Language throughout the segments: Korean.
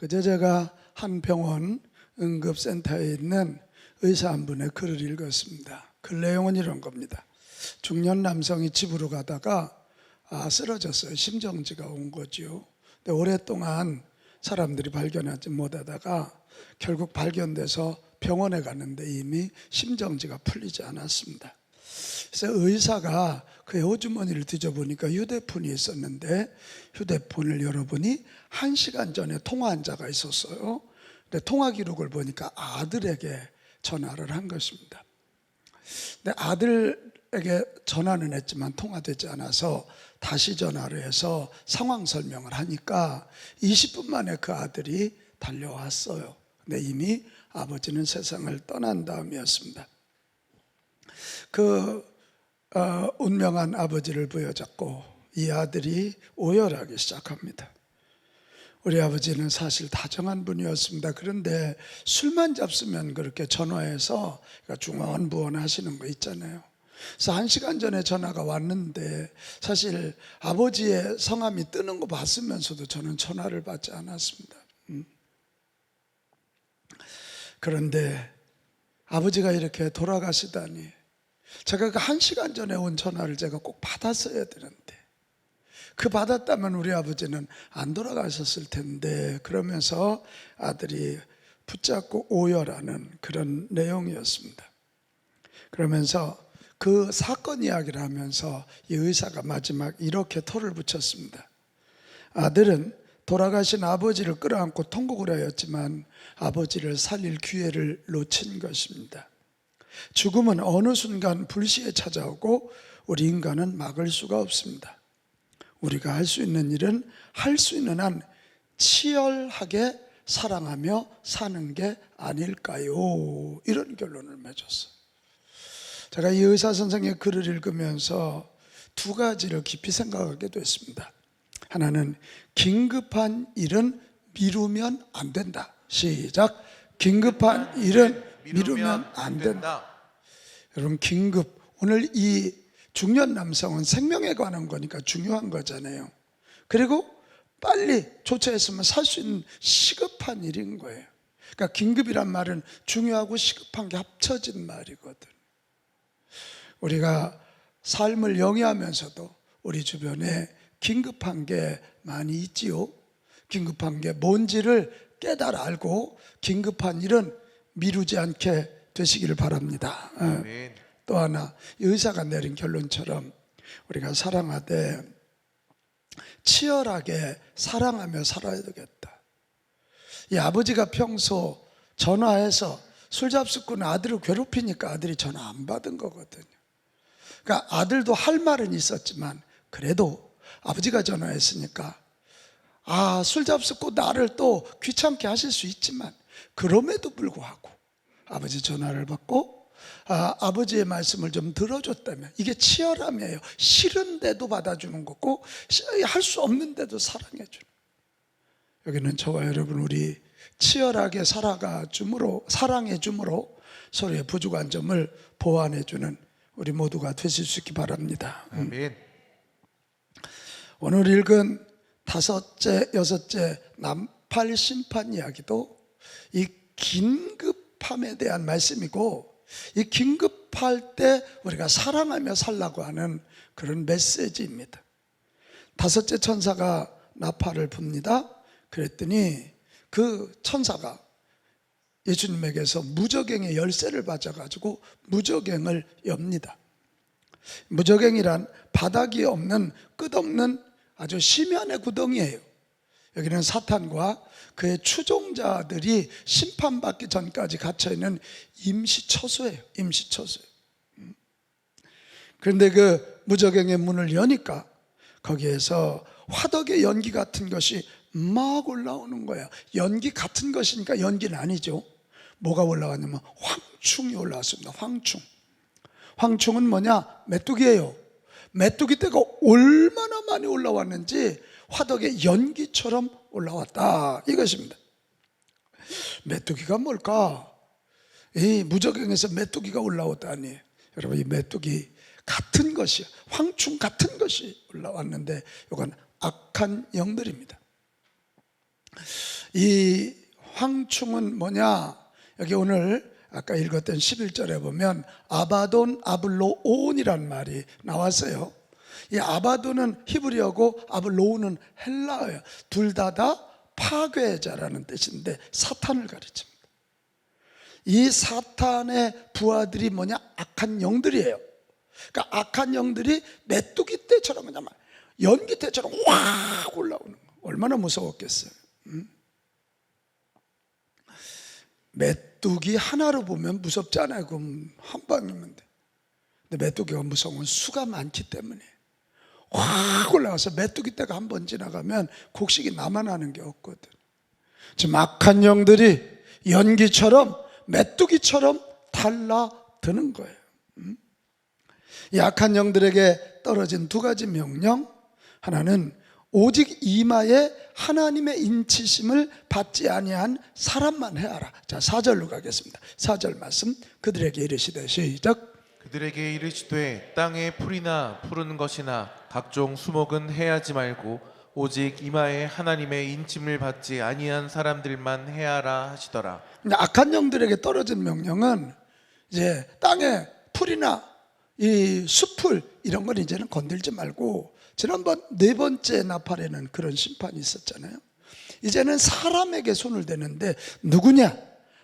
그저 제가 한 병원 응급센터에 있는 의사 한 분의 글을 읽었습니다. 글 내용은 이런 겁니다. 중년 남성이 집으로 가다가 쓰러졌어요. 심정지가 온 거죠. 근데 오랫동안 사람들이 발견하지 못하다가 결국 발견돼서 병원에 갔는데 이미 심정지가 풀리지 않았습니다. 그래서 의사가 그의 호주머니를 뒤져보니까 휴대폰이 있었는데 휴대폰을 열어보니 1시간 전에 통화한 자가 있었어요. 근데 통화 기록을 보니까 아들에게 전화를 한 것입니다. 근데 아들에게 전화는 했지만 통화되지 않아서 다시 전화를 해서 상황 설명을 하니까 20분 만에 그 아들이 달려왔어요. 근데 이미 아버지는 세상을 떠난 다음이었습니다. 운명한 아버지를 부여잡고 이 아들이 오열하기 시작합니다. 우리 아버지는 사실 다정한 분이었습니다. 그런데 술만 잡수면 그렇게 전화해서 중언부언 하시는 거 있잖아요. 그래서 1시간 전에 전화가 왔는데 사실 아버지의 성함이 뜨는 거 봤으면서도 저는 전화를 받지 않았습니다. 그런데 아버지가 이렇게 돌아가시다니 제가 그 1시간 전에 온 전화를 제가 꼭 받았어야 되는데 그 받았다면 우리 아버지는 안 돌아가셨을 텐데 그러면서 아들이 붙잡고 오열하는 그런 내용이었습니다. 그러면서 그 사건 이야기를 하면서 이 의사가 마지막 이렇게 토를 붙였습니다. 아들은 돌아가신 아버지를 끌어안고 통곡을 하였지만 아버지를 살릴 기회를 놓친 것입니다. 죽음은 어느 순간 불시에 찾아오고 우리 인간은 막을 수가 없습니다. 우리가 할 수 있는 일은 할 수 있는 한 치열하게 사랑하며 사는 게 아닐까요? 이런 결론을 맺었어요. 제가 이 의사 선생의 글을 읽으면서 두 가지를 깊이 생각하게 됐습니다. 하나는 긴급한 일은 미루면 안 된다. 시작. 긴급한 일은 미루면 안 된다. 여러분, 긴급, 오늘 이 중년 남성은 생명에 관한 거니까 중요한 거잖아요. 그리고 빨리 조처했으면 살 수 있는 시급한 일인 거예요. 그러니까 긴급이란 말은 중요하고 시급한 게 합쳐진 말이거든. 우리가 삶을 영위하면서도 우리 주변에 긴급한 게 많이 있지요. 긴급한 게 뭔지를 깨달아 알고 긴급한 일은 미루지 않게 되시기를 바랍니다. 또 하나, 의사가 내린 결론처럼 우리가 사랑하되 치열하게 사랑하며 살아야 되겠다. 이 아버지가 평소 전화해서 술 잡수꾼 아들을 괴롭히니까 아들이 전화 안 받은 거거든요. 그러니까 아들도 할 말은 있었지만 그래도 아버지가 전화했으니까 술 잡수고 나를 또 귀찮게 하실 수 있지만 그럼에도 불구하고 아버지 전화를 받고 아버지의 말씀을 좀 들어줬다면 이게 치열함이에요. 싫은데도 받아주는 거고 할 수 없는데도 사랑해주는. 여기는 저와 여러분 우리 치열하게 사랑해줌으로 서로의 부족한 점을 보완해주는 우리 모두가 되실 수 있기 바랍니다. 아멘. 오늘 읽은 5째, 6째 남팔 심판 이야기도 이 긴급함에 대한 말씀이고 이 긴급할 때 우리가 사랑하며 살라고 하는 그런 메시지입니다. 5째 천사가 나팔을 붑니다. 그랬더니 그 천사가 예수님에게서 무저갱의 열쇠를 받아가지고 무저갱을 엽니다. 무저갱이란 바닥이 없는 끝없는 아주 심연의 구덩이에요. 여기는 사탄과 그의 추종자들이 심판받기 전까지 갇혀있는 임시처소예요. 임시처소예요. 그런데 그 무저갱의 문을 여니까 거기에서 화덕의 연기 같은 것이 막 올라오는 거야. 연기 같은 것이니까 연기는 아니죠. 뭐가 올라왔냐면 황충이 올라왔습니다. 황충은 뭐냐? 메뚜기예요. 메뚜기 떼가 얼마나 많이 올라왔는지 화덕의 연기처럼 올라왔다 이것입니다. 메뚜기가 뭘까? 이 무저갱에서 메뚜기가 올라오다니. 여러분, 이 메뚜기 같은 것이, 황충 같은 것이 올라왔는데 이건 악한 영들입니다. 이 황충은 뭐냐? 여기 오늘 아까 읽었던 11절에 보면 아바돈, 아블로온이란 말이 나왔어요. 이 아바돈은 히브리어고 아블로온은 헬라어예요. 둘 다 파괴자라는 뜻인데 사탄을 가르칩니다. 이 사탄의 부하들이 뭐냐? 악한 영들이에요. 그러니까 악한 영들이 메뚜기 떼처럼 뭐냐면 연기 떼처럼 확 올라오는 거. 얼마나 무서웠겠어요. 메뚜기 하나로 보면 무섭지 않아요. 그럼 한 방이면 돼. 근데 메뚜기가 무서운 건 수가 많기 때문에 확 올라가서 메뚜기 떼가 한 번 지나가면 곡식이 남아나는 게 없거든. 지금 악한 영들이 연기처럼 메뚜기처럼 달라드는 거예요. 이 악한 영들에게 떨어진 두 가지 명령, 하나는 오직 이마에 하나님의 인치심을 받지 아니한 사람만 해하라. 자, 4절로 가겠습니다. 4절 말씀. 그들에게 이르시되, 시작. 그들에게 이르시되 땅에 풀이나 푸른 것이나 각종 수목은 해하지 말고 오직 이마에 하나님의 인침을 받지 아니한 사람들만 해하라 하시더라. 악한 영들에게 떨어진 명령은 이제 땅에 풀이나 이 숲을 이런 건 이제는 건들지 말고, 지난번 네 번째 나팔에는 그런 심판이 있었잖아요. 이제는 사람에게 손을 대는데 누구냐?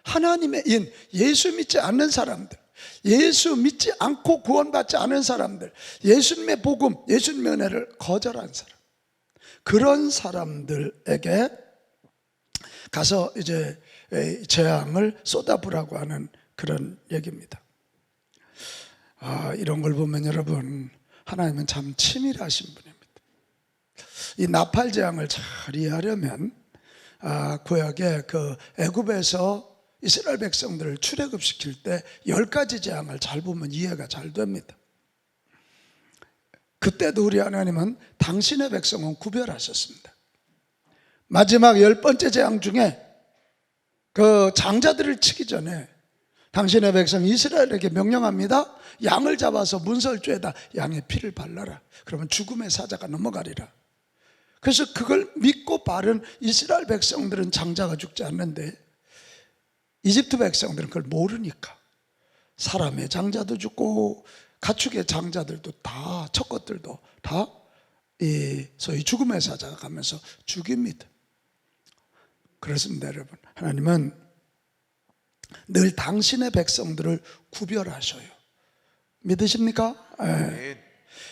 하나님의 인, 예수 믿지 않는 사람들, 예수 믿지 않고 구원받지 않은 사람들, 예수님의 복음, 예수님의 은혜를 거절한 사람, 그런 사람들에게 가서 이제 재앙을 쏟아부라고 하는 그런 얘기입니다. 이런 걸 보면 여러분, 하나님은 참 치밀하신 분입니다. 이 나팔 재앙을 잘 이해하려면 구약에 그 애굽에서 이스라엘 백성들을 출애굽시킬 때 10가지 재앙을 잘 보면 이해가 잘 됩니다. 그때도 우리 하나님은 당신의 백성은 구별하셨습니다. 마지막 10번째 재앙 중에 그 장자들을 치기 전에 당신의 백성 이스라엘에게 명령합니다. 양을 잡아서 문설주에다 양의 피를 발라라. 그러면 죽음의 사자가 넘어가리라. 그래서 그걸 믿고 바른 이스라엘 백성들은 장자가 죽지 않는데 이집트 백성들은 그걸 모르니까 사람의 장자도 죽고 가축의 장자들도 다, 첫 것들도 다 이 소위 죽음의 사자가 가면서 죽입니다. 그렇습니다, 여러분. 하나님은 늘 당신의 백성들을 구별하셔요. 믿으십니까?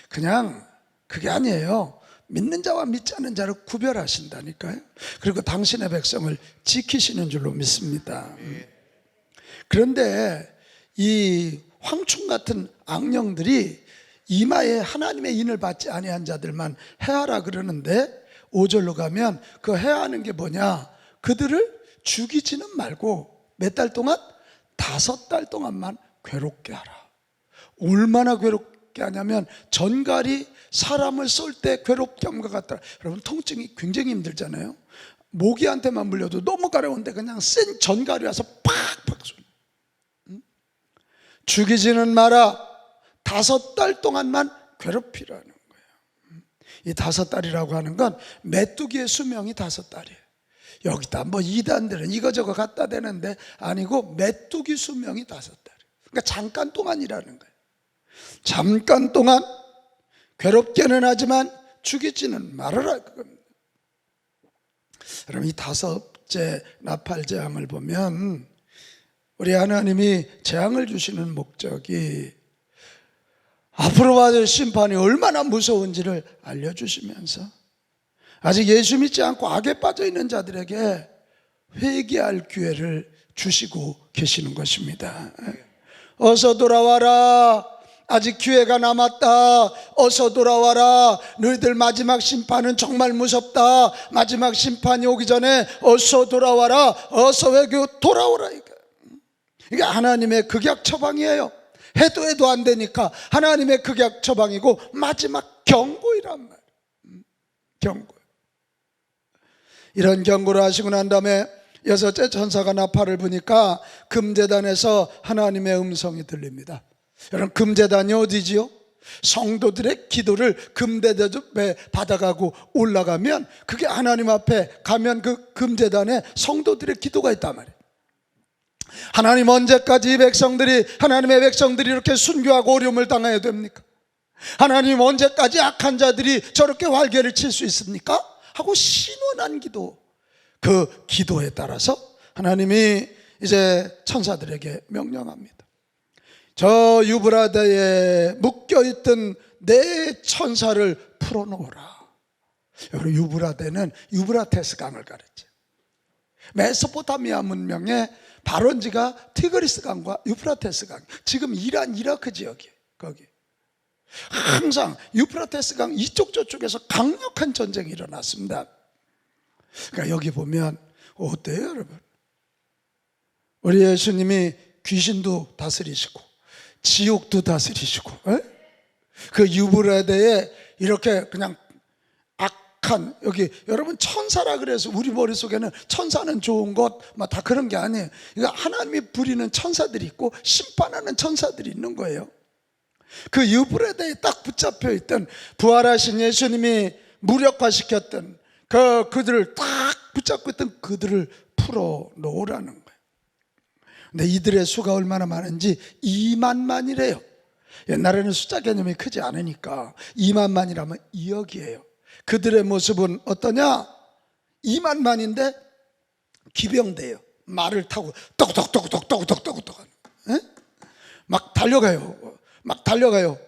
그냥 그게 아니에요. 믿는 자와 믿지 않는 자를 구별하신다니까요. 그리고 당신의 백성을 지키시는 줄로 믿습니다. 그런데 이 황충 같은 악령들이 이마에 하나님의 인을 받지 아니한 자들만 해하라 그러는데 5절로 가면 그 해하는 게 뭐냐? 그들을 죽이지는 말고 몇 달 동안? 5달 동안만 괴롭게 하라. 얼마나 괴롭게 하냐면 전갈이 사람을 쏠 때 괴롭게 함과 같더라. 여러분, 통증이 굉장히 힘들잖아요. 모기한테만 물려도 너무 가려운데 그냥 센 전갈이 와서 팍팍 쏘. 죽이지는 마라. 5달 동안만 괴롭히라는 거예요. 이 5달이라고 하는 건 메뚜기의 수명이 5달이에요. 여기다 뭐 이단들은 이거저거 갖다 대는데 아니고 메뚜기 수명이 5달이에요. 그러니까 잠깐 동안이라는 거예요. 잠깐 동안 괴롭게는 하지만 죽이지는 말아라 그겁니다. 여러분, 이 5째 나팔 재앙을 보면 우리 하나님이 재앙을 주시는 목적이 앞으로 받을 심판이 얼마나 무서운지를 알려주시면서 아직 예수 믿지 않고 악에 빠져 있는 자들에게 회개할 기회를 주시고 계시는 것입니다. 어서 돌아와라. 아직 기회가 남았다. 어서 돌아와라. 너희들 마지막 심판은 정말 무섭다. 마지막 심판이 오기 전에 어서 돌아와라. 어서 회개 돌아오라. 이게 하나님의 극약 처방이에요. 해도 안 되니까 하나님의 극약 처방이고 마지막 경고이란 말이에요. 경고. 이런 경고를 하시고 난 다음에 6째 천사가 나팔을 부니까 금제단에서 하나님의 음성이 들립니다. 여러분, 금제단이 어디지요? 성도들의 기도를 금대접에 받아가고 올라가면 그게 하나님 앞에 가면 그 금제단에 성도들의 기도가 있단 말이에요. 하나님 언제까지 하나님의 백성들이 이렇게 순교하고 어려움을 당해야 됩니까? 하나님 언제까지 악한 자들이 저렇게 활개를 칠 수 있습니까? 하고 신원한 기도, 그 기도에 따라서 하나님이 이제 천사들에게 명령합니다. 저 유브라데에 묶여있던 네 천사를 풀어놓으라. 여러분, 유브라데는 유브라테스 강을 가르쳐요. 메소포타미아 문명의 발원지가 티그리스 강과 유프라테스 강, 지금 이란 이라크 지역이에요. 거기 항상 유프라테스 강 이쪽 저쪽에서 강력한 전쟁이 일어났습니다. 그러니까 여기 보면 어때요, 여러분? 우리 예수님이 귀신도 다스리시고 지옥도 다스리시고, 그 유브라데에 이렇게 그냥 악한, 여기 여러분 천사라 그래서 우리 머릿속에는 천사는 좋은 것 다 그런 게 아니에요. 그러니까 하나님이 부리는 천사들이 있고 심판하는 천사들이 있는 거예요. 그 유브라데에 딱 붙잡혀 있던, 부활하신 예수님이 무력화시켰던 그들을 딱 붙잡고 있던 그들을 풀어 놓으라는 거예요. 근데 이들의 수가 얼마나 많은지 2만만이래요. 옛날에는 숫자 개념이 크지 않으니까 2만만이라면 2억이에요. 그들의 모습은 어떠냐? 2만만인데 기병대예요. 말을 타고 똑똑똑똑똑똑똑똑 막 달려가요. 막 달려가요.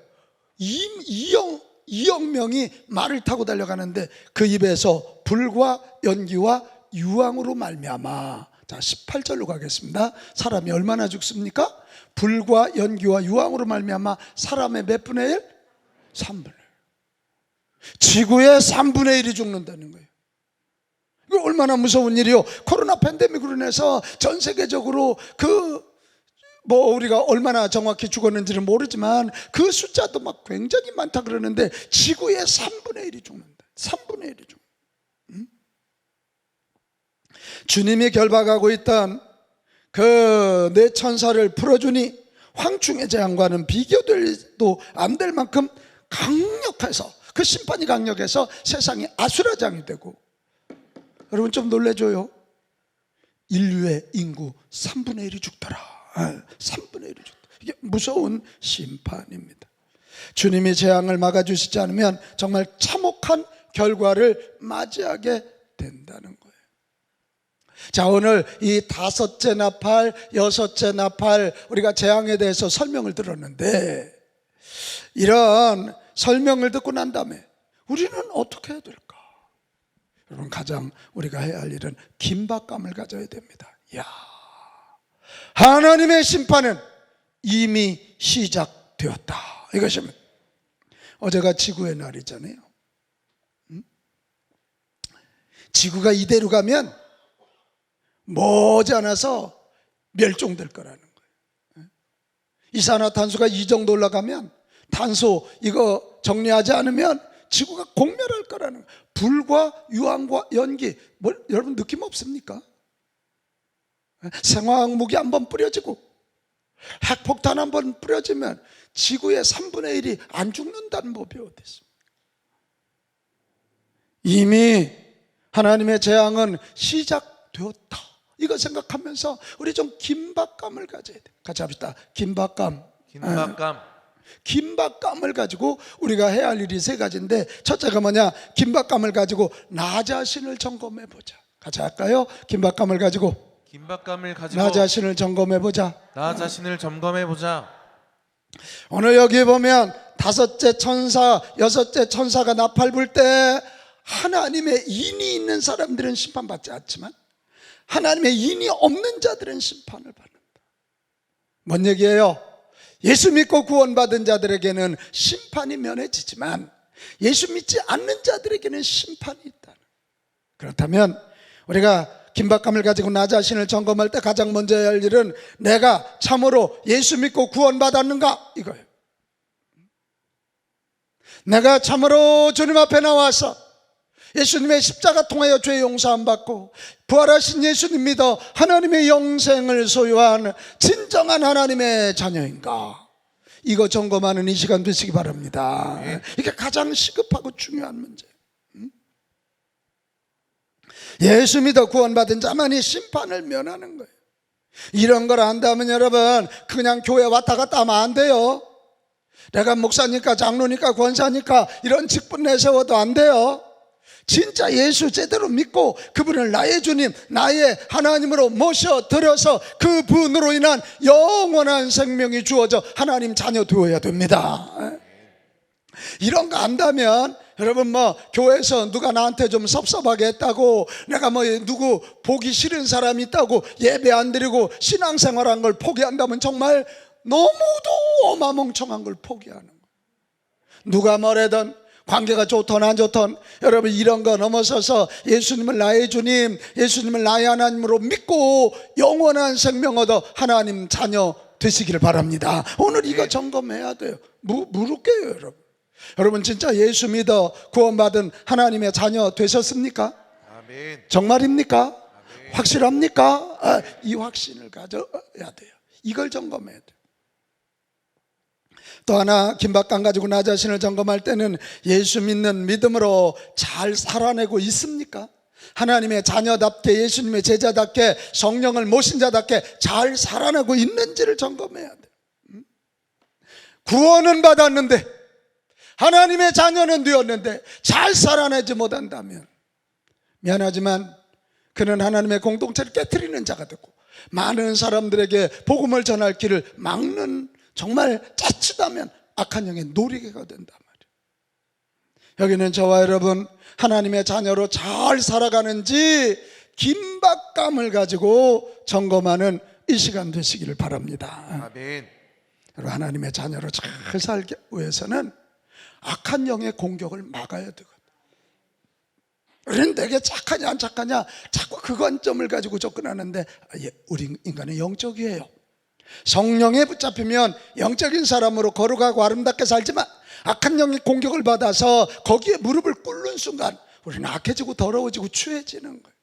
2억 명이 말을 타고 달려가는데 그 입에서 불과 연기와 유황으로 말미암아. 자, 18절로 가겠습니다. 사람이 얼마나 죽습니까? 불과 연기와 유황으로 말미암아 사람의 몇 분의 1? 3분의 1. 지구의 3분의 1이 죽는다는 거예요. 이거 얼마나 무서운 일이요. 코로나 팬데믹으로 인해서 전 세계적으로 우리가 얼마나 정확히 죽었는지는 모르지만 그 숫자도 막 굉장히 많다 그러는데 지구의 3분의 1이 죽는다. 3분의 1이 죽는다. 주님이 결박하고 있던 그 네 천사를 풀어주니 황충의 재앙과는 비교될도 안 될 만큼 강력해서, 그 심판이 강력해서 세상이 아수라장이 되고, 여러분 좀 놀래줘요. 인류의 인구 3분의 1이 죽더라. 3분의 1이 죽더라. 이게 무서운 심판입니다. 주님이 재앙을 막아주시지 않으면 정말 참혹한 결과를 맞이하게 된다는 거예요. 자, 오늘 이 다섯째 나팔, 여섯째 나팔, 우리가 재앙에 대해서 설명을 들었는데, 이런 설명을 듣고 난 다음에 우리는 어떻게 해야 될까? 여러분, 가장 우리가 해야 할 일은 긴박감을 가져야 됩니다. 하나님의 심판은 이미 시작되었다. 이것입니다. 어제가 지구의 날이잖아요. 지구가 이대로 가면 머지않아서 멸종될 거라는 거예요. 이산화탄소가 이 정도 올라가면, 탄소 이거 정리하지 않으면 지구가 공멸할 거라는 거예요. 불과 유황과 연기, 여러분 느낌 없습니까? 생화학 무기 한번 뿌려지고 핵폭탄 한번 뿌려지면 지구의 3분의 1이 안 죽는다는 법이 어디 있습니까? 이미 하나님의 재앙은 시작되었다. 이거 생각하면서 우리 좀 긴박감을 가져야 돼. 같이 합시다. 긴박감. 긴박감을 가지고 우리가 해야 할 일이 세 가지인데, 첫째가 뭐냐? 긴박감을 가지고 나 자신을 점검해 보자. 같이 할까요? 긴박감을 가지고 나 자신을 점검해 보자. 오늘 여기 보면 다섯째 천사, 여섯째 천사가 나팔 불 때 하나님의 인이 있는 사람들은 심판받지 않지만 하나님의 인이 없는 자들은 심판을 받는다. 뭔 얘기예요? 예수 믿고 구원받은 자들에게는 심판이 면해지지만 예수 믿지 않는 자들에게는 심판이 있다. 그렇다면 우리가 긴박감을 가지고 나 자신을 점검할 때 가장 먼저 해야 할 일은 내가 참으로 예수 믿고 구원받았는가? 이거예요. 내가 참으로 주님 앞에 나와서 예수님의 십자가 통하여 죄 용서함 받고 부활하신 예수님 믿어 하나님의 영생을 소유한 진정한 하나님의 자녀인가? 이거 점검하는 이 시간 되시기 바랍니다. 이게 가장 시급하고 중요한 문제예요. 예수 믿어 구원받은 자만이 심판을 면하는 거예요. 이런 걸 안다면 여러분 그냥 교회 왔다 갔다 하면 안 돼요. 내가 목사니까 장로니까 권사니까 이런 직분 내세워도 안 돼요. 진짜 예수 제대로 믿고 그분을 나의 주님, 나의 하나님으로 모셔드려서 그분으로 인한 영원한 생명이 주어져 하나님 자녀 되어야 됩니다. 이런 거 안다면 여러분 교회에서 누가 나한테 좀 섭섭하게 했다고, 내가 누구 보기 싫은 사람이 있다고 예배 안 드리고 신앙생활한 걸 포기한다면 정말 너무도 어마멍청한 걸 포기하는 거예요. 누가 뭐래든 관계가 좋든 안 좋든 여러분 이런 거 넘어서서 예수님을 나의 주님, 예수님을 나의 하나님으로 믿고 영원한 생명 얻어 하나님 자녀 되시기를 바랍니다. 오늘 이거 점검해야 돼요. 물을게요 여러분. 여러분 진짜 예수 믿어 구원받은 하나님의 자녀 되셨습니까? 아멘. 정말입니까? 아멘. 확실합니까? 이 확신을 가져야 돼요. 이걸 점검해야 돼요. 또 하나 긴박감 가지고 나 자신을 점검할 때는 예수 믿는 믿음으로 잘 살아내고 있습니까? 하나님의 자녀답게, 예수님의 제자답게, 성령을 모신 자답게 잘 살아내고 있는지를 점검해야 돼요. 구원은 받았는데 하나님의 자녀는 되었는데 잘 살아내지 못한다면 미안하지만 그는 하나님의 공동체를 깨트리는 자가 되고 많은 사람들에게 복음을 전할 길을 막는, 정말 자칫하면 악한 영의 놀이개가 된단 말이에요. 여기는 저와 여러분 하나님의 자녀로 잘 살아가는지 긴박감을 가지고 점검하는 이 시간 되시기를 바랍니다. 아멘. 여러분 하나님의 자녀로 잘 살기 위해서는 악한 영의 공격을 막아야 되거든. 우리는 되게 착하냐 안 착하냐 자꾸 그 관점을 가지고 접근하는데 우리 인간은 영적이에요. 성령에 붙잡히면 영적인 사람으로 거룩하고 아름답게 살지만 악한 영의 공격을 받아서 거기에 무릎을 꿇는 순간 우리는 악해지고 더러워지고 추해지는 거예요.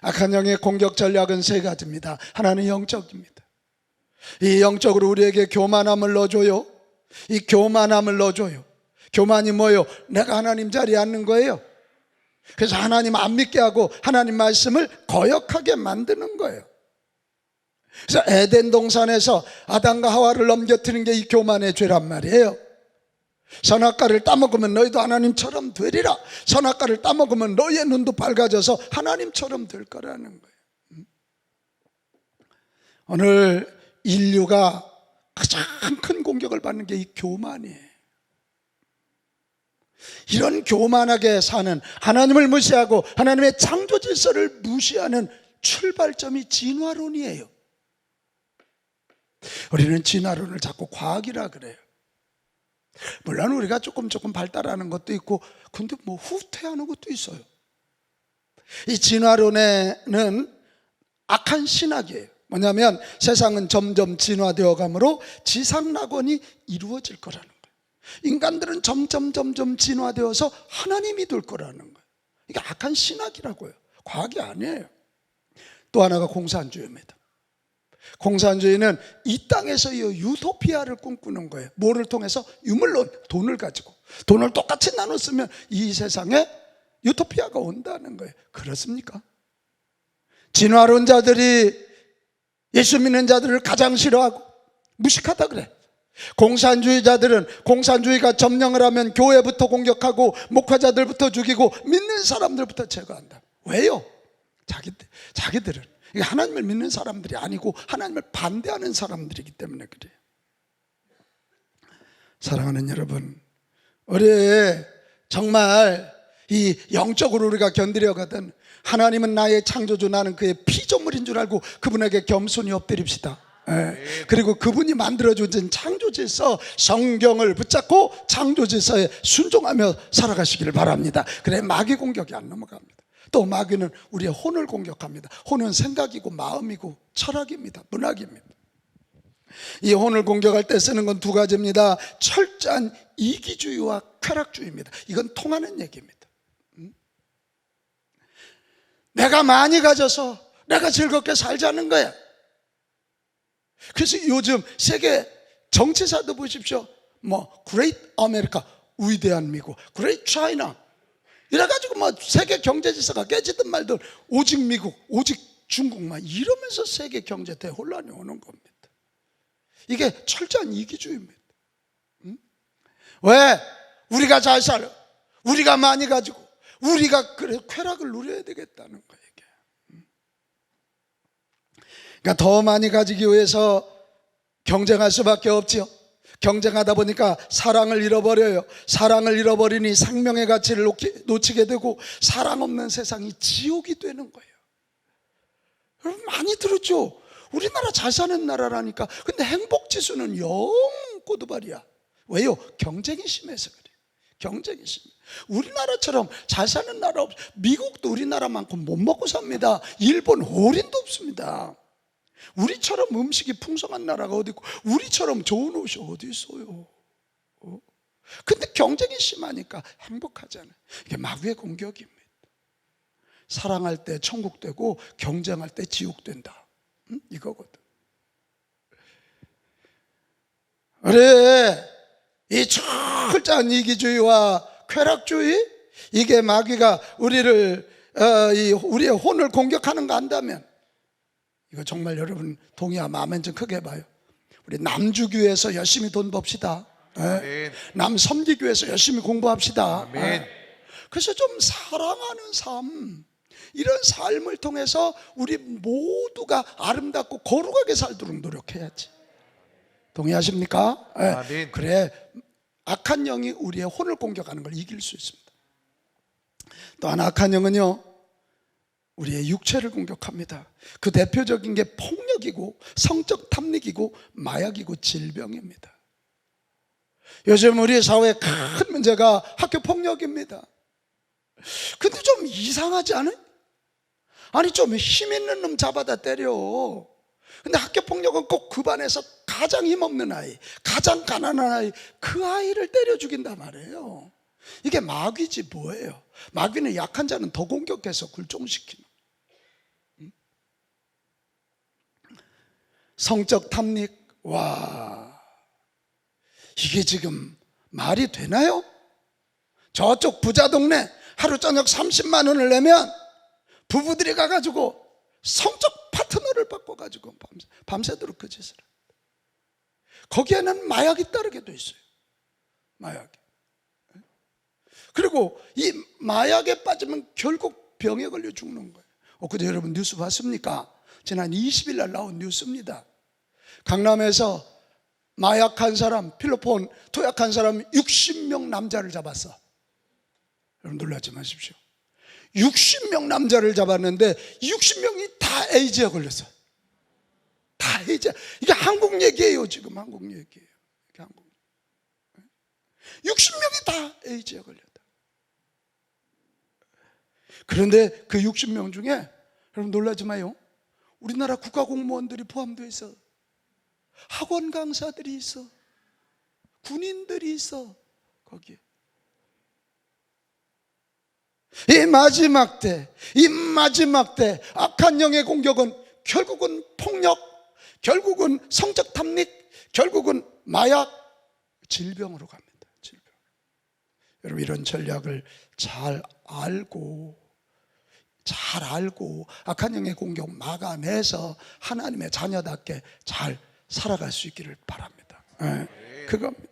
악한 영의 공격 전략은 세 가지입니다. 하나는 영적입니다. 이 영적으로 우리에게 교만함을 넣어줘요. 이 교만함을 넣어줘요. 교만이 뭐예요? 내가 하나님 자리에 앉는 거예요. 그래서 하나님 안 믿게 하고 하나님 말씀을 거역하게 만드는 거예요. 그래서 에덴 동산에서 아담과 하와를 넘겨뜨린 게 이 교만의 죄란 말이에요. 선악과를 따먹으면 너희도 하나님처럼 되리라. 선악과를 따먹으면 너희의 눈도 밝아져서 하나님처럼 될 거라는 거예요. 오늘 인류가 가장 큰 공격을 받는 게 이 교만이에요. 이런 교만하게 사는, 하나님을 무시하고 하나님의 창조 질서를 무시하는 출발점이 진화론이에요. 우리는 진화론을 자꾸 과학이라 그래요. 물론 우리가 조금 발달하는 것도 있고 근데 후퇴하는 것도 있어요. 이 진화론에는 악한 신학이에요. 뭐냐면 세상은 점점 진화되어 가므로 지상낙원이 이루어질 거라는 거예요. 인간들은 점점 진화되어서 하나님이 될 거라는 거예요. 이게 악한 신학이라고요. 과학이 아니에요. 또 하나가 공산주의입니다. 공산주의는 이 땅에서의 유토피아를 꿈꾸는 거예요. 뭐를 통해서? 유물론, 돈을 가지고. 돈을 똑같이 나눠 쓰면 이 세상에 유토피아가 온다는 거예요. 그렇습니까? 진화론자들이 예수 믿는 자들을 가장 싫어하고 무식하다 그래. 공산주의자들은 공산주의가 점령을 하면 교회부터 공격하고 목회자들부터 죽이고 믿는 사람들부터 제거한다. 왜요? 자기들은 하나님을 믿는 사람들이 아니고 하나님을 반대하는 사람들이기 때문에 그래요. 사랑하는 여러분, 우리 정말 이 영적으로 우리가 견디려거든 하나님은 나의 창조주, 나는 그의 피조물인 줄 알고 그분에게 겸손히 엎드립시다. 그리고 그분이 만들어주신 창조질서, 성경을 붙잡고 창조질서에 순종하며 살아가시기를 바랍니다. 그래 마귀 공격이 안 넘어갑니다. 또 마귀는 우리의 혼을 공격합니다. 혼은 생각이고 마음이고 철학입니다. 문학입니다. 이 혼을 공격할 때 쓰는 건 두 가지입니다. 철저한 이기주의와 쾌락주의입니다. 이건 통하는 얘기입니다. 내가 많이 가져서 내가 즐겁게 살자는 거야. 그래서 요즘 세계 정치사도 보십시오. 뭐 Great America, 위대한 미국, Great China 이래가지고 뭐 세계 경제 질서가 깨지든 말든 오직 미국, 오직 중국만 이러면서 세계 경제 대혼란이 오는 겁니다. 이게 철저한 이기주의입니다. 왜? 우리가 잘 살아, 우리가 많이 가지고 우리가 그래 쾌락을 누려야 되겠다는 거예요. 이게. 그러니까 더 많이 가지기 위해서 경쟁할 수밖에 없지요. 경쟁하다 보니까 사랑을 잃어버려요. 사랑을 잃어버리니 생명의 가치를 놓치게 되고 사랑 없는 세상이 지옥이 되는 거예요. 여러분 많이 들었죠? 우리나라 잘 사는 나라라니까. 근데 행복지수는 영 꼬두발이야. 왜요? 경쟁이 심해서 그래요. 경쟁이 심해. 우리나라처럼 잘 사는 나라 없어. 미국도 우리나라만큼 못 먹고 삽니다. 일본 호린도 없습니다. 우리처럼 음식이 풍성한 나라가 어디 있고 우리처럼 좋은 옷이 어디 있어요? 근데 경쟁이 심하니까 행복하잖아요. 이게 마귀의 공격입니다. 사랑할 때 천국 되고 경쟁할 때 지옥 된다. 이거거든. 그래, 이 철저한 이기주의와 쾌락주의, 이게 마귀가 우리의 혼을 공격하는 거 안다면, 이거 정말 여러분 동의하면 아멘 좀 크게 해봐요. 우리 남주교회에서 열심히 돈 법시다. 남 섬기기 위해서 열심히 공부합시다. 그래서 좀 사랑하는 삶, 이런 삶을 통해서 우리 모두가 아름답고 거룩하게 살도록 노력해야지. 동의하십니까? 아멘. 그래 악한 영이 우리의 혼을 공격하는 걸 이길 수 있습니다. 또 하나 악한 영은요, 우리의 육체를 공격합니다. 그 대표적인 게 폭력이고 성적 탐닉이고 마약이고 질병입니다. 요즘 우리 사회의 큰 문제가 학교 폭력입니다. 근데 좀 이상하지 않아요? 아니 좀 힘 있는 놈 잡아다 때려. 근데 학교 폭력은 꼭 그 반에서 가장 힘없는 아이, 가장 가난한 아이, 그 아이를 때려 죽인단 말이에요. 이게 마귀지 뭐예요? 마귀는 약한 자는 더 공격해서 굴종시키는. 성적 탐닉, 와, 이게 지금 말이 되나요? 저쪽 부자 동네 하루 저녁 30만 원을 내면 부부들이 가가지고 성적 파트너를 바꿔가지고 밤새도록 그 짓을 합니다. 거기에는 마약이 따르게 돼 있어요. 마약이. 그리고 이 마약에 빠지면 결국 병에 걸려 죽는 거예요. 엊그제 여러분 뉴스 봤습니까? 지난 20일 날 나온 뉴스입니다. 강남에서 마약한 사람, 필로폰 투약한 사람 60명 남자를 잡았어. 여러분 놀라지 마십시오. 60명 남자를 잡았는데 60명이 다 에이즈에 걸렸어. 다 에이즈. 이게 한국 얘기예요. 지금 한국 얘기예요. 이게 한국. 60명이 다 에이즈에 걸렸다. 그런데 그 60명 중에 여러분 놀라지 마요. 우리나라 국가공무원들이 포함되어 있어. 학원 강사들이 있어. 군인들이 있어. 거기에. 이 마지막 때 악한 영의 공격은 결국은 폭력, 결국은 성적 탐닉, 결국은 마약, 질병으로 갑니다. 질병. 여러분 이런 전략을 잘 알고 악한 영의 공격 막아내서 하나님의 자녀답게 잘 살아갈 수 있기를 바랍니다. 그겁니다.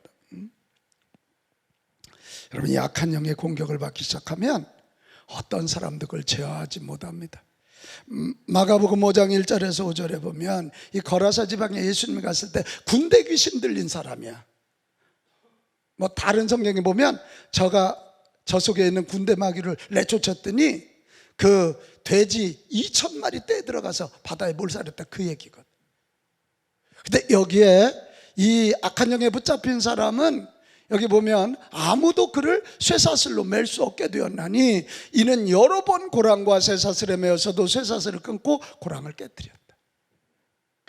여러분 이 악한 영의 공격을 받기 시작하면 어떤 사람도 그걸 제어하지 못합니다. 마가복음 5장 1절에서 5절에 보면 이 거라사 지방에 예수님이 갔을 때 군대 귀신 들린 사람이야. 뭐 다른 성경에 보면 저 속에 있는 군대 마귀를 내쫓았더니 그 돼지 2,000마리 떼 들어가서 바다에 몰살했다, 그 얘기거든. 근데 여기에 이 악한 영에 붙잡힌 사람은 여기 보면 아무도 그를 쇠사슬로 맬 수 없게 되었나니 이는 여러 번 고랑과 쇠사슬에 매어서도 쇠사슬을 끊고 고랑을 깨뜨렸다.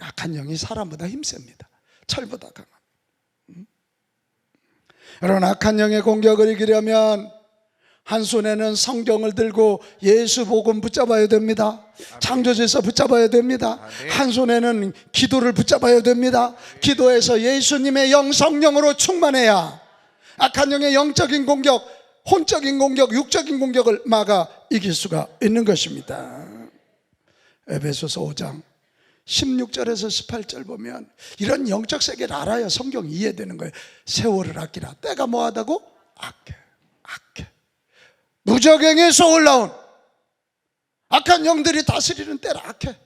악한 영이 사람보다 힘셉니다. 철보다 강합니다. 여러분 악한 영의 공격을 이기려면 한 손에는 성경을 들고 예수 복음 붙잡아야 됩니다. 창조질서 붙잡아야 됩니다. 한 손에는 기도를 붙잡아야 됩니다. 기도해서 예수님의 영 성령으로 충만해야 악한 영의 영적인 공격, 혼적인 공격, 육적인 공격을 막아 이길 수가 있는 것입니다. 에베소서 5장 16절에서 18절 보면 이런 영적 세계를 알아야 성경이 이해되는 거예요. 세월을 아끼라. 때가 뭐하다고? 악해. 무적행에서 올라온 악한 영들이 다스리는 때라 악해.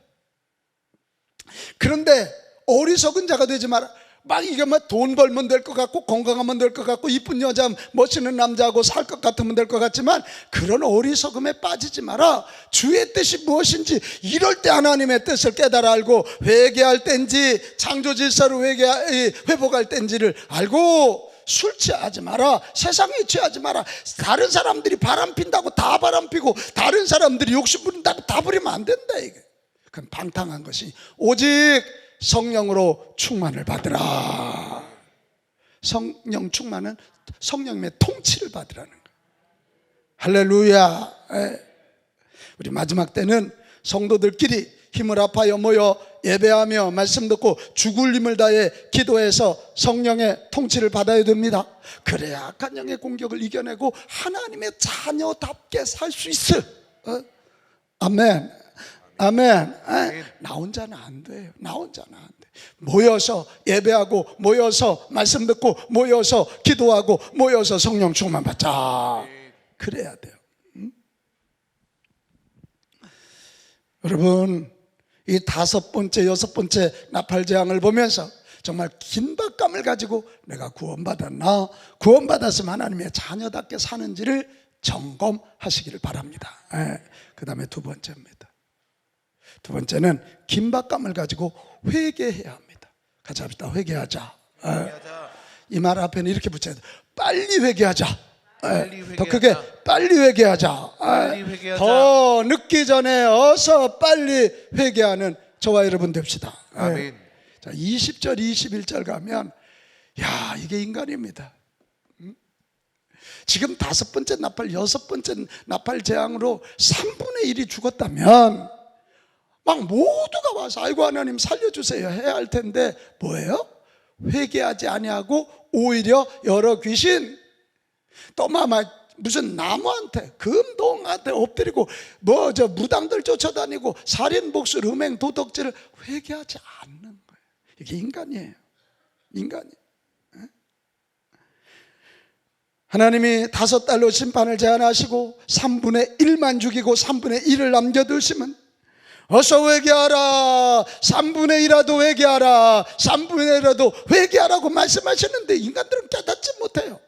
그런데 어리석은 자가 되지 마라. 막 이게 뭐 돈 벌면 될 것 같고 건강하면 될 것 같고 이쁜 여자 멋있는 남자하고 살 것 같으면 될 것 같지만 그런 어리석음에 빠지지 마라. 주의 뜻이 무엇인지 이럴 때 하나님의 뜻을 깨달아 알고 회개할 때인지 창조 질서로 회복할 때인지를 알고 술 취하지 마라. 세상에 취하지 마라. 다른 사람들이 바람 핀다고 다 바람 피고 다른 사람들이 욕심 부린다고 다 부리면 안 된다. 이게 그건 방탕한 것이 오직 성령으로 충만을 받으라. 성령 충만은 성령님의 통치를 받으라는 거예요. 할렐루야. 우리 마지막 때는 성도들끼리 힘을 합하여 모여 예배하며 말씀 듣고 죽을 힘을 다해 기도해서 성령의 통치를 받아야 됩니다. 그래야 악한 영의 공격을 이겨내고 하나님의 자녀답게 살 수 있어. 아멘. 나 혼자는 안 돼요. 나 혼자는 안 돼. 모여서 예배하고 모여서 말씀 듣고 모여서 기도하고 모여서 성령 충만 받자. 그래야 돼요. 여러분, 이 5번째, 6번째 나팔재앙을 보면서 정말 긴박감을 가지고 내가 구원받았나? 구원받았으면 하나님의 자녀답게 사는지를 점검하시기를 바랍니다. 그 다음에 2번째입니다. 2번째는 긴박감을 가지고 회개해야 합니다. 같이 합시다. 회개하자. 이 말 앞에는 이렇게 붙여야 돼. 빨리 회개하자. 더 크게 빨리 회개하자. 더 늦기 전에 어서 빨리 회개하는 저와 여러분 됩시다. 아멘. 자, 20절 21절 가면 야 이게 인간입니다. 지금 5번째 나팔 6번째 나팔 재앙으로 3분의 1이 죽었다면 막 모두가 와서 아이고 하나님 살려주세요 해야 할 텐데 뭐예요? 회개하지 아니하고 오히려 여러 귀신 또 무슨 나무한테 금동한테 엎드리고 뭐 저 무당들 쫓아다니고 살인 복수 음행 도덕질을 회개하지 않는 거예요. 이게 인간이에요. 인간이. 하나님이 5달로 심판을 제안하시고 3분의 1만 죽이고 3분의 1을 남겨두시면 어서 회개하라. 3분의 1이라도 회개하라. 3분의 1이라도 회개하라고 말씀하시는데 인간들은 깨닫지 못해요.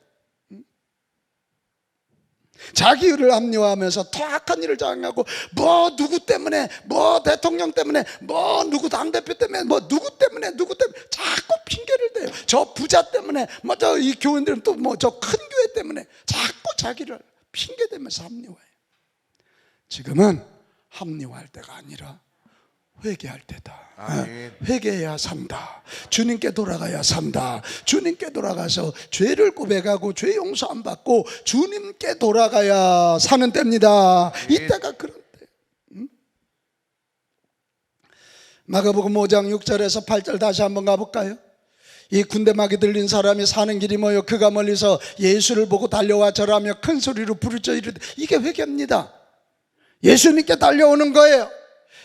자기 일을 합리화하면서 더 악한 일을 장악하고 뭐 누구 때문에 뭐 대통령 때문에 뭐 누구 당대표 때문에 뭐 누구 때문에 자꾸 핑계를 대요. 저 부자 때문에 뭐 저 이 교인들은 또 뭐 저 큰 교회 때문에 자꾸 자기를 핑계대면서 합리화해요. 지금은 합리화할 때가 아니라 회개할 때다. 회개해야 산다. 주님께 돌아가야 산다. 주님께 돌아가서 죄를 고백하고 죄 용서 안 받고 주님께 돌아가야 사는 때입니다. 이때가 그런 때. 마가복음 5장 6절에서 8절 다시 한번 가볼까요? 이 군대막이 들린 사람이 사는 길이 뭐요? 그가 멀리서 예수를 보고 달려와 절하며 큰 소리로 부르짖어 이르되 이게 회개입니다. 예수님께 달려오는 거예요.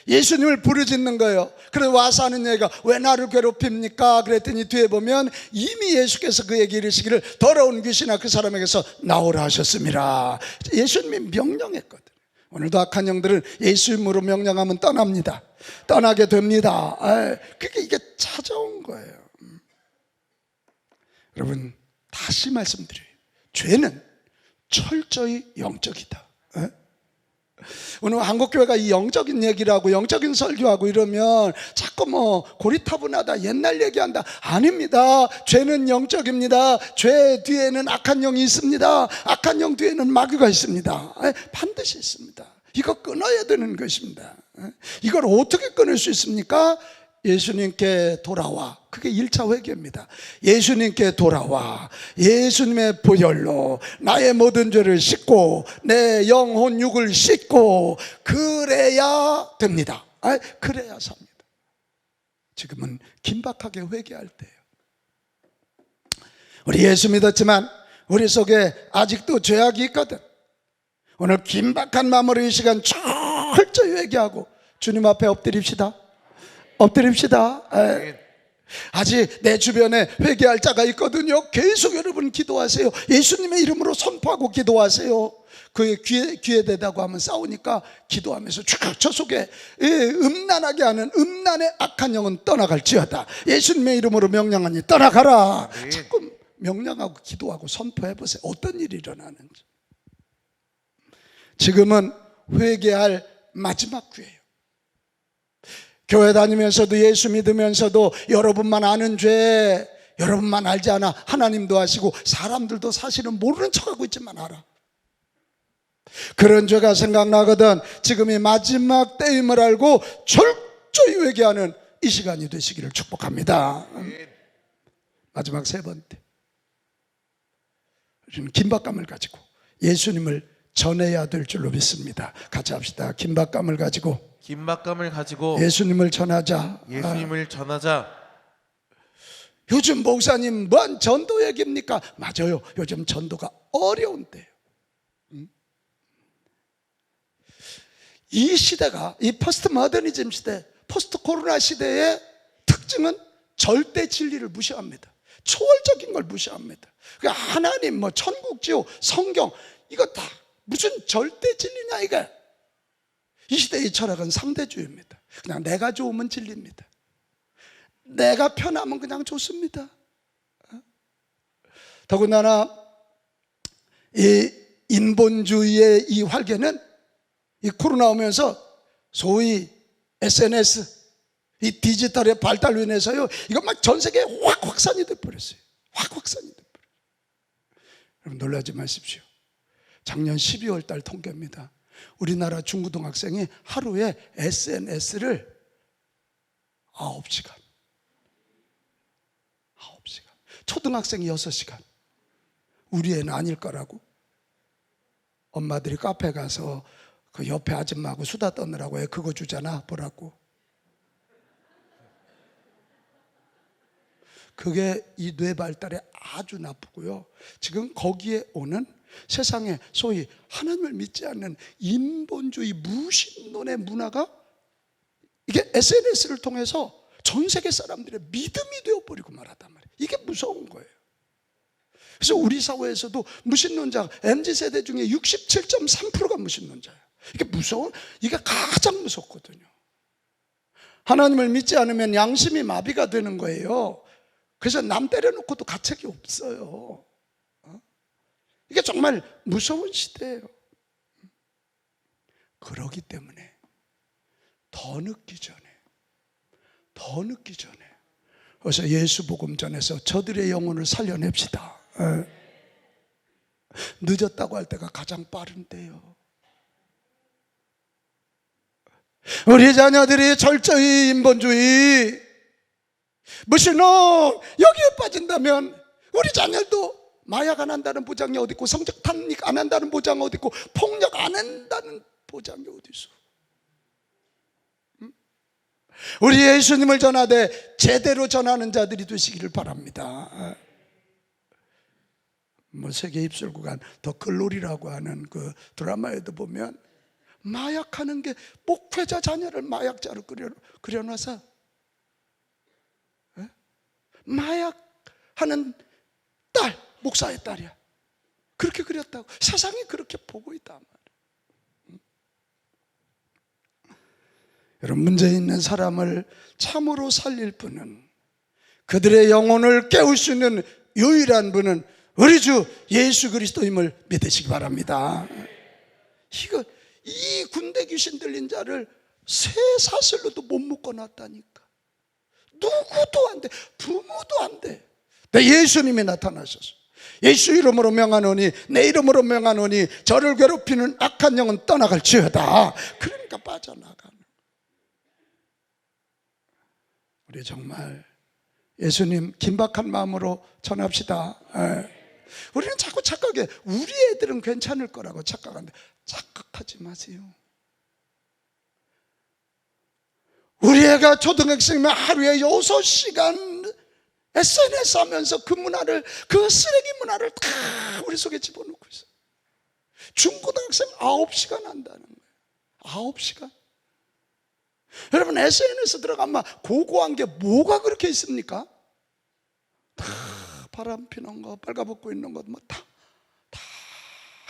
예수님을 부르짖는 거예요. 그래서 와서 하는 얘기가 왜 나를 괴롭힙니까? 그랬더니 뒤에 보면 이미 예수께서 그에게 이르시기를 더러운 귀신아 그 사람에게서 나오라 하셨습니다. 예수님이 명령했거든요. 오늘도 악한 영들은 예수 이름으로 명령하면 떠납니다. 떠나게 됩니다. 그게 이게 찾아온 거예요. 여러분 다시 말씀드려요. 죄는 철저히 영적이다. 오늘 한국교회가 이 영적인 얘기를 하고 영적인 설교하고 이러면 자꾸 뭐 고리타분하다 옛날 얘기한다. 아닙니다. 죄는 영적입니다. 죄 뒤에는 악한 영이 있습니다. 악한 영 뒤에는 마귀가 있습니다. 반드시 있습니다. 이거 끊어야 되는 것입니다. 이걸 어떻게 끊을 수 있습니까? 예수님께 돌아와. 그게 1차 회개입니다. 예수님께 돌아와 예수님의 보혈로 나의 모든 죄를 씻고 내 영혼 육을 씻고 그래야 됩니다. 그래야 삽니다. 지금은 긴박하게 회개할 때예요. 우리 예수 믿었지만 우리 속에 아직도 죄악이 있거든. 오늘 긴박한 마무리 시간 철저히 회개하고 주님 앞에 엎드립시다. 엎드립시다. 아직 내 주변에 회개할 자가 있거든요. 계속 여러분 기도하세요. 예수님의 이름으로 선포하고 기도하세요. 그의 귀에 대다고 하면 싸우니까 기도하면서 쭉 저 속에 음란하게 하는 음란의 악한 영은 떠나갈지어다. 예수님의 이름으로 명령하니 떠나가라. 자꾸 명령하고 기도하고 선포해 보세요. 어떤 일이 일어나는지. 지금은 회개할 마지막 기회예요. 교회 다니면서도 예수 믿으면서도 여러분만 아는 죄, 여러분만 알지 않아. 하나님도 아시고 사람들도 사실은 모르는 척하고 있지만 알아. 그런 죄가 생각나거든. 지금이 마지막 때임을 알고 철저히 회개하는 이 시간이 되시기를 축복합니다. 마지막 세 번째, 우리는 긴박감을 가지고 예수님을 전해야 될 줄로 믿습니다. 같이 합시다. 긴박감을 가지고 예수님을 전하자. 예수님을 전하자. 요즘 목사님 뭔 전도 얘기입니까? 맞아요. 요즘 전도가 어려운데요. 이 시대가, 이 포스트 모더니즘 시대, 포스트 코로나 시대의 특징은 절대 진리를 무시합니다. 초월적인 걸 무시합니다. 그러니까 하나님, 뭐 천국지옥, 성경, 이거 다 무슨 절대 진리냐 이게. 이 시대의 철학은 상대주의입니다. 그냥 내가 좋으면 진리입니다. 내가 편하면 그냥 좋습니다. 더군다나 이 인본주의의 이 활개는 이 코로나 오면서 소위 SNS, 이 디지털의 발달로 인해서요, 이거 막 전 세계에 확 확산이 돼버렸어요. 확 확산이 돼버렸어요. 여러분 놀라지 마십시오. 작년 12월 달 통계입니다. 우리나라 중고등학생이 하루에 SNS를 9시간, 초등학생이 6시간. 우리 애는 아닐 거라고. 엄마들이 카페 가서 그 옆에 아줌마하고 수다 떠느라고 애 그거 주잖아, 보라고. 그게 이 뇌 발달에 아주 나쁘고요. 지금 거기에 오는 세상에 소위 하나님을 믿지 않는 인본주의 무신론의 문화가 이게 SNS를 통해서 전 세계 사람들의 믿음이 되어버리고 말하단 말이에요. 이게 무서운 거예요. 그래서 우리 사회에서도 무신론자, MZ세대 중에 67.3%가 무신론자예요. 이게 무서워? 이게 가장 무섭거든요. 하나님을 믿지 않으면 양심이 마비가 되는 거예요. 그래서 남 때려놓고도 가책이 없어요. 이게 정말 무서운 시대예요. 그러기 때문에 더 늦기 전에 그래서 예수 복음 전해서 저들의 영혼을 살려냅시다. 늦었다고 할 때가 가장 빠른데요. 우리 자녀들이 철저히 인본주의, 무신론 여기에 빠진다면 우리 자녀도 마약 안 한다는 보장이 어디 있고, 성적 탄압 안 한다는 보장이 어디 있고, 폭력 안 한다는 보장이 어디 있어? 우리 예수님을 전하되 제대로 전하는 자들이 되시기를 바랍니다. 뭐 세계 입술 구간 더 글로리라고 하는 그 드라마에도 보면 마약하는 게 목회자 자녀를 마약자로 그려놔서 마약하는 딸, 목사의 딸이야. 그렇게 그렸다고. 세상이 그렇게 보고 있단 말이에요. 여러분, 문제 있는 사람을 참으로 살릴 분은, 그들의 영혼을 깨울 수 있는 유일한 분은 우리 주 예수 그리스도임을 믿으시기 바랍니다. 이 군대 귀신 들린 자를 새 사슬로도 못 묶어놨다니까. 누구도 안 돼. 부모도 안 돼. 내 예수님이 나타나셔서 예수 이름으로 명하노니, 내 이름으로 명하노니 저를 괴롭히는 악한 영은 떠나갈지어다. 그러니까 빠져나가는. 우리 정말 예수님 긴박한 마음으로 전합시다. 우리는 자꾸 착각해. 우리 애들은 괜찮을 거라고 착각하는데 착각하지 마세요. 우리 애가 초등학생이면 하루에 6시간 SNS 하면서 그 문화를, 그 쓰레기 문화를 다 우리 속에 집어넣고 있어요. 중고등학생 9시간 한다는 거예요. 9시간. 여러분 SNS 들어가면 고고한 게 뭐가 그렇게 있습니까? 다 바람 피는 거, 빨가벗고 있는 것, 뭐 다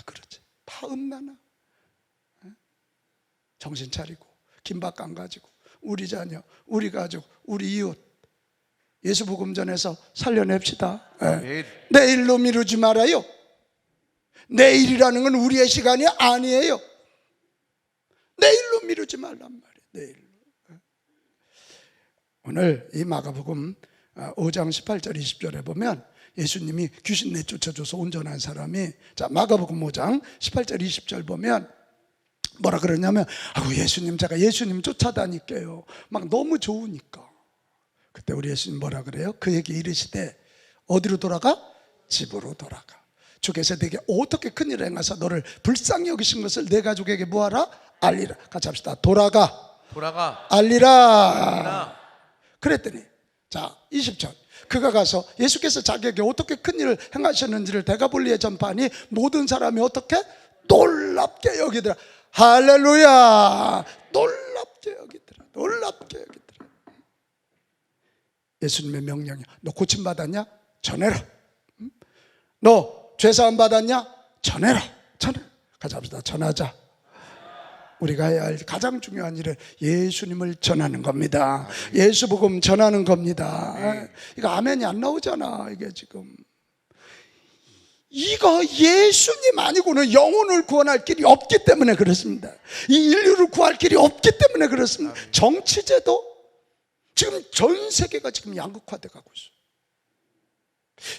그러지. 다 음란하. 정신 차리고 긴박 안 가지고 우리 자녀, 우리 가족, 우리 이웃 예수 복음 전해서 살려냅시다. 내일로 미루지 말아요. 내일이라는 건 우리의 시간이 아니에요. 내일로 미루지 말란 말이에요. 내일로. 오늘 이 마가복음 5장 18절 20절에 보면 예수님이 귀신 내쫓아줘서 온전한 사람이, 자 마가복음 5장 18절 20절 보면 뭐라 그러냐면, 예수님, 제가 예수님 쫓아다닐게요. 막 너무 좋으니까. 그때 우리 예수님 뭐라 그래요? 그에게 이르시되 어디로 돌아가? 집으로 돌아가. 주께서 내게 어떻게 큰일을 행하사 너를 불쌍히 여기신 것을 내 가족에게 뭐하라? 알리라. 같이 합시다. 돌아가 알리라. 그랬더니 자 20절, 그가 가서 예수께서 자기에게 어떻게 큰일을 행하셨는지를 데가볼리에 전파하니 모든 사람이 어떻게? 놀랍게 여기더라. 할렐루야. 놀랍게 여기더라. 놀랍게 여기더라. 예수님의 명령이야. 너 고침받았냐? 전해라. 너 죄사함 받았냐? 전해라. 같이 합시다. 전하자. 우리가 해야 할 가장 중요한 일은 예수님을 전하는 겁니다. 예수 복음 전하는 겁니다. 이거 아멘이 안 나오잖아. 이게 지금 이거 예수님 아니고는 영혼을 구원할 길이 없기 때문에 그렇습니다. 이 인류를 구할 길이 없기 때문에 그렇습니다. 정치제도 지금 전 세계가 지금 양극화돼 가고 있어요.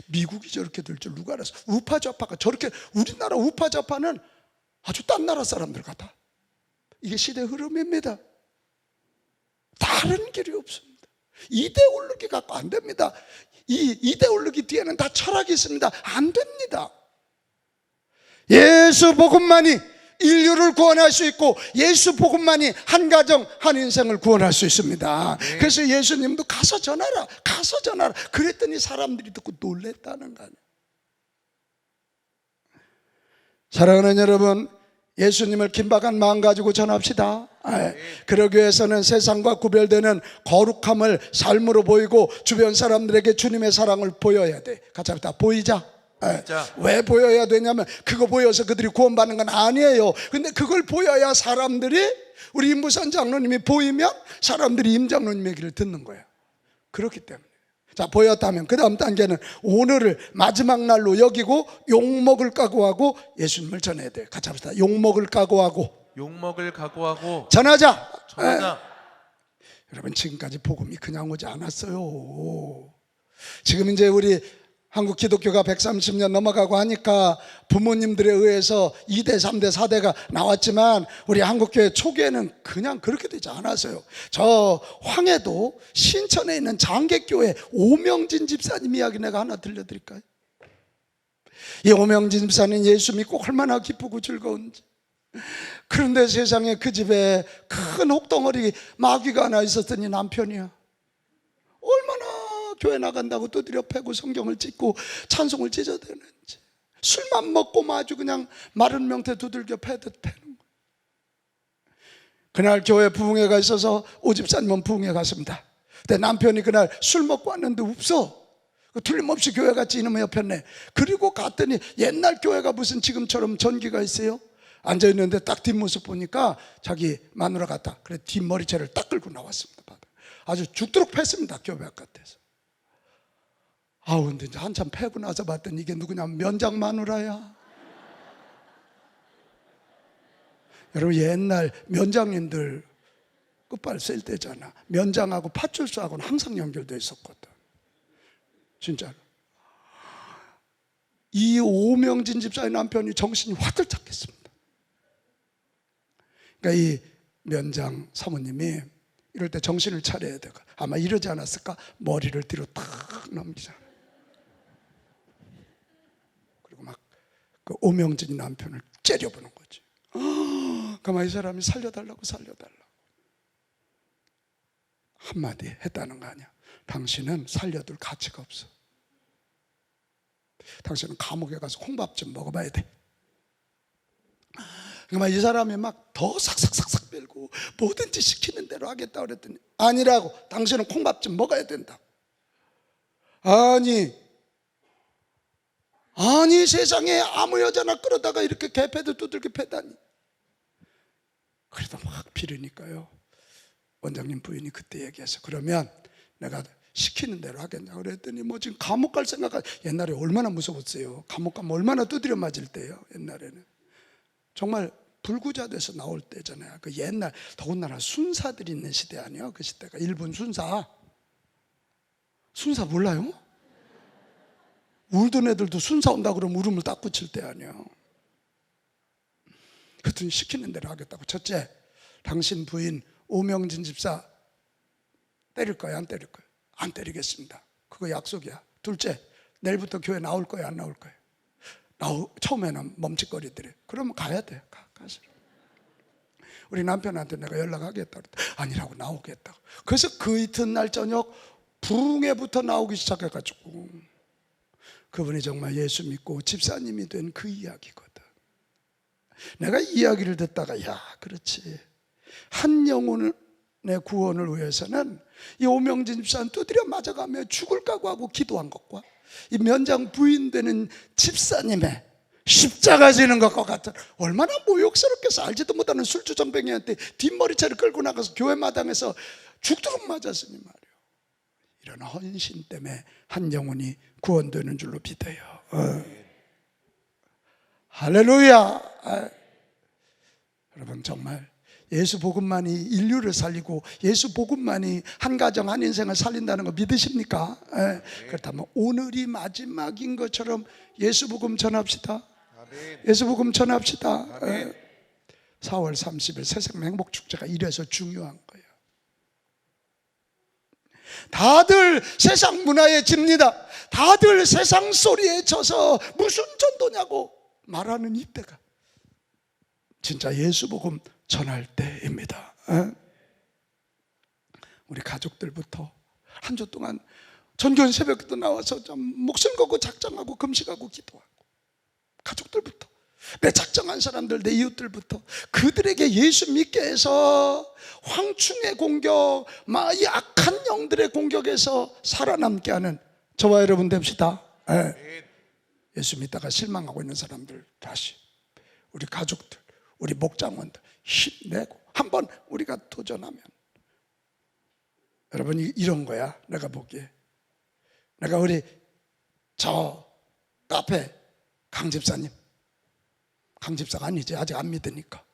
미국이 저렇게 될 줄 누가 알았어? 우파 좌파가 저렇게, 우리나라 우파 좌파는 아주 딴 나라 사람들 같아. 이게 시대 흐름입니다. 다른 길이 없습니다. 이데올로기 갖고 안 됩니다. 이 이데올로기 뒤에는 다 철학이 있습니다. 안 됩니다. 예수 복음만이 인류를 구원할 수 있고 예수 복음만이 한 가정 한 인생을 구원할 수 있습니다. 그래서 예수님도 가서 전하라. 그랬더니 사람들이 듣고 놀랬다는 거 아니에요. 사랑하는 여러분, 예수님을 긴박한 마음 가지고 전합시다. 그러기 위해서는 세상과 구별되는 거룩함을 삶으로 보이고 주변 사람들에게 주님의 사랑을 보여야 돼. 같이 합시다. 보이자. 왜 보여야 되냐면 그거 보여서 그들이 구원받는 건 아니에요. 근데 그걸 보여야 사람들이, 우리 임부선 장로님이 보이면 사람들이 임 장로님의 길을 듣는 거예요. 그렇기 때문에. 자, 보였다면 그 다음 단계는 오늘을 마지막 날로 여기고 욕먹을 각오하고 예수님을 전해야 돼요. 같이 합시다. 욕먹을 각오하고 전하자. 여러분, 지금까지 복음이 그냥 오지 않았어요. 지금 이제 우리 한국 기독교가 130년 넘어가고 하니까 부모님들에 의해서 2대, 3대, 4대가 나왔지만 우리 한국교회 초기에는 그냥 그렇게 되지 않았어요. 저 황해도 신천에 있는 장계교회 오명진 집사님 이야기 내가 하나 들려드릴까요? 이 오명진 집사님 예수 믿고 얼마나 기쁘고 즐거운지. 그런데 세상에 그 집에 큰 혹덩어리 마귀가 하나 있었더니 남편이야. 얼마나 교회 나간다고 두드려 패고 성경을 찢고 찬송을 찢어대는지, 술만 먹고 아주 그냥 마른 명태 두들겨 패듯 패는 거예요. 그날 교회 부흥회가 있어서 오 집사님은 부흥회 갔습니다. 근데 남편이 그날 술 먹고 왔는데 없어. 틀림없이 교회 갔지 이놈의 옆였네. 그리고 갔더니 옛날 교회가 무슨 지금처럼 전기가 있어요? 앉아있는데 딱 뒷모습 보니까 자기 마누라 같다. 그래 뒷머리채를 딱 끌고 나왔습니다. 아주 죽도록 팼습니다. 교회 바깥에서. 근데 이제 한참 패고 나서 봤더니 이게 누구냐, 면장 마누라야. 여러분, 옛날 면장님들 끝발 쓸 때잖아. 면장하고 팥줄수하고는 항상 연결되어 있었거든. 진짜로. 이 오명진 집사의 남편이 정신이 화들짝 했습니다. 그러니까 이 면장 사모님이 이럴 때 정신을 차려야 돼. 아마 이러지 않았을까? 머리를 뒤로 탁 넘기잖아. 그리고 막 그 오명진이 남편을 째려보는 거지. 그러면 이 사람이 살려달라고 한마디 했다는 거 아니야. 당신은 살려둘 가치가 없어. 당신은 감옥에 가서 콩밥 좀 먹어봐야 돼. 그러면 이 사람이 막 더 삭삭삭삭 빌고 뭐든지 시키는 대로 하겠다 그랬더니 아니라고. 당신은 콩밥 좀 먹어야 된다. 아니 세상에 아무 여자나 끌어다가 이렇게 개패도 두들겨 패다니. 그래도 막 빌으니까요, 원장님 부인이 그때 얘기해서 그러면 내가 시키는 대로 하겠냐 그랬더니 뭐 지금 감옥 갈 생각. 옛날에 얼마나 무서웠어요. 감옥 가면 얼마나 두드려 맞을 때요. 옛날에는 정말 불구자 돼서 나올 때잖아요. 그 옛날 더군다나 순사들이 있는 시대 아니에요. 그 시대가 일본 순사 몰라요? 울던 애들도 순사 온다 그러면 울음을 딱 붙일 때 아니에요. 그랬더니 시키는 대로 하겠다고. 첫째, 당신 부인 오명진 집사 때릴 거야 안 때릴 거야? 안 때리겠습니다. 그거 약속이야. 둘째, 내일부터 교회 나올 거야 안 나올 거야? 처음에는 멈칫거리더래. 그러면 가야 돼. 가서. 우리 남편한테 내가 연락하겠다 그랬더니 아니라고, 나오겠다고. 그래서 그 이튿날 저녁 부흥회부터 나오기 시작해가지고 그분이 정말 예수 믿고 집사님이 된 그 이야기거든. 내가 이 이야기를 듣다가 야, 그렇지, 한 영혼의 구원을 위해서는 이 오명진 집사는 두드려 맞아가며 죽을 각오하고 기도한 것과 이 면장 부인 되는 집사님의 십자가 지는 것과 같은, 얼마나 모욕스럽게 알지도 못하는 술주정뱅이한테 뒷머리채를 끌고 나가서 교회 마당에서 죽도록 맞았으니 말이에요. 이런 헌신 때문에 한 영혼이 구원되는 줄로 믿어요. 할렐루야. 여러분, 정말 예수 복음만이 인류를 살리고 예수 복음만이 한 가정 한 인생을 살린다는 거 믿으십니까? 그렇다면 오늘이 마지막인 것처럼 예수 복음 전합시다. 예수 복음 전합시다. 4월 30일 새생명 행복축제가 이래서 중요한 거예요. 다들 세상 문화에 집니다. 다들 세상 소리에 져서 무슨 전도냐고 말하는 이때가 진짜 예수 복음 전할 때입니다. 우리 가족들부터 한 주 동안 전교원 새벽에도 나와서 좀 목숨 걸고 작정하고 금식하고 기도하고, 가족들부터, 내 작정한 사람들, 내 이웃들부터 그들에게 예수 믿게 해서 황충의 공격, 이 악한 영들의 공격에서 살아남게 하는 저와 여러분 됩시다. 예수 믿다가 실망하고 있는 사람들, 다시 우리 가족들, 우리 목장원들 힘내고 한번 우리가 도전하면, 여러분 이런 거야. 내가 보기에 내가 우리 저 카페 강 집사님, 강 집사가 아니지, 아직 안 믿으니까,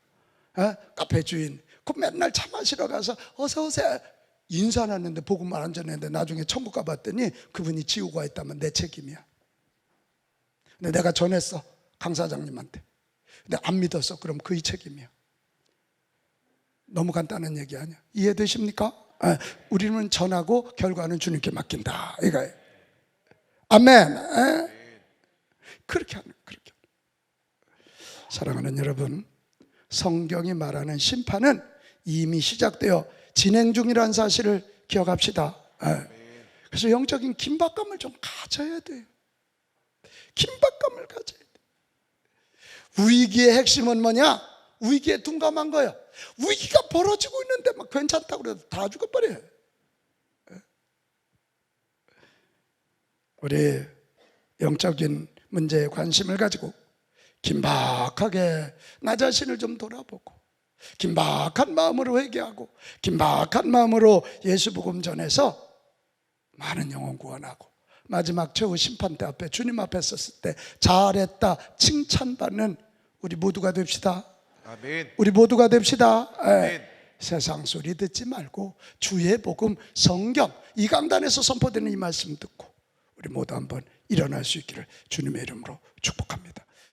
카페 주인, 그 맨날 차 마시러 가서 어서 오세요 인사는 했는데 복음만 안 전했는데 나중에 천국 가봤더니 그분이 지옥가 있다면 내 책임이야. 근데 내가 전했어, 강 사장님한테. 근데 안 믿었어. 그럼 그의 책임이야. 너무 간단한 얘기 아니야. 이해되십니까? 우리는 전하고 결과는 주님께 맡긴다, 이거예요. 아멘. 그렇게 하는. 사랑하는 여러분, 성경이 말하는 심판은 이미 시작되어 진행 중이라는 사실을 기억합시다. 그래서 영적인 긴박감을 좀 가져야 돼요. 긴박감을 가져야 돼요. 위기의 핵심은 뭐냐? 위기에 둔감한 거예요. 위기가 벌어지고 있는데 막 괜찮다고 그래도 다 죽어버려요. 우리 영적인 문제에 관심을 가지고 긴박하게 나 자신을 좀 돌아보고, 긴박한 마음으로 회개하고, 긴박한 마음으로 예수 복음 전해서 많은 영혼 구원하고, 마지막 최후 심판대 앞에 주님 앞에 섰을 때 잘했다 칭찬받는 우리 모두가 됩시다. 아멘. 우리 모두가 됩시다. 아멘. 세상 소리 듣지 말고 주의 복음, 성경, 이 강단에서 선포되는 이 말씀 듣고 우리 모두 한번 일어날 수 있기를 주님의 이름으로 축복합니다.